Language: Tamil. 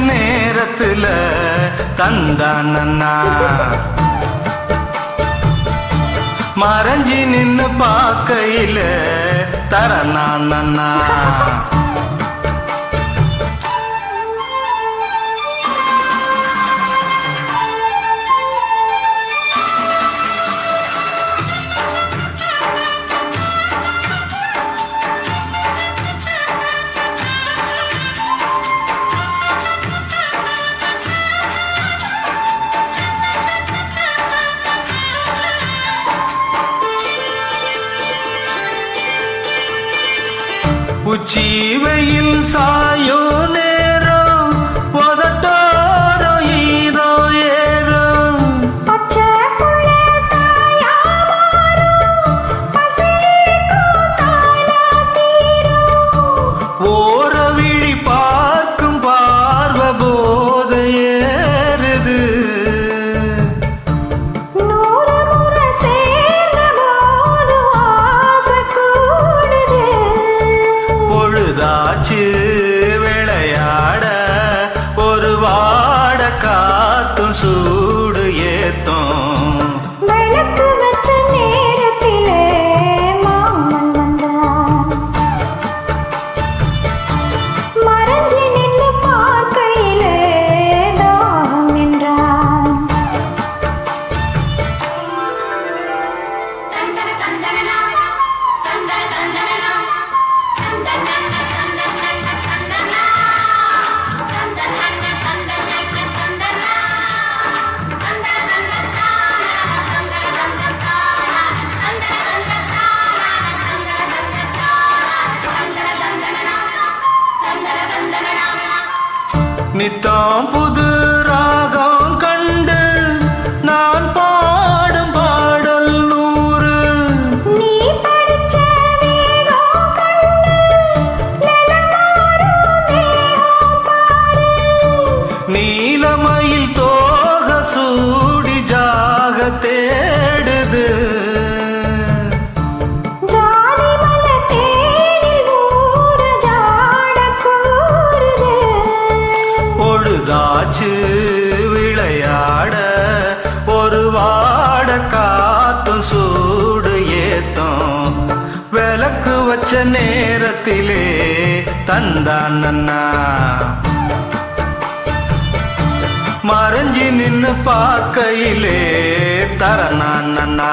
நேரத்துல தந்தானண்ணா மறைஞ்சி நின்னு பார்க்கையில தரனானண்ணா உச்சி வெயில் சாயோ நேரம் உதட்டோரோ ஈரோ ஏறும் ஓர விழி பார்க்கும் பார்வ போத ஏறுது பொழுதாச்சு விளையாட ஒரு வாட காத்தும் சூடு ஏத்தும் விளக்கு வச்ச நேரத்திலே மாமன் வந்தான் மறைஞ்சி நின்று பார்க்கையிலே தாம் என்றான் நித்தம் புது ராகம் கண்டு நான் பாடும் பாடல் நூறு நீ படிச்ச வேகம் கண்டு நிலமாறும் தேகம் பாரு நீலமயில் தோக சூடி ஜாக தேடுது ஜாதி மலர் தேனில் ஊற ஜாட கூறுது பொழுதாச்சு விளையாட ஒரு வாட காத்தும் சூடு ஏத்தும் விளக்கு வச்ச நேரத்திலே தந்தானண்ணா மறைஞ்சி நின்னு பார்க்கையிலே தரனானண்ணா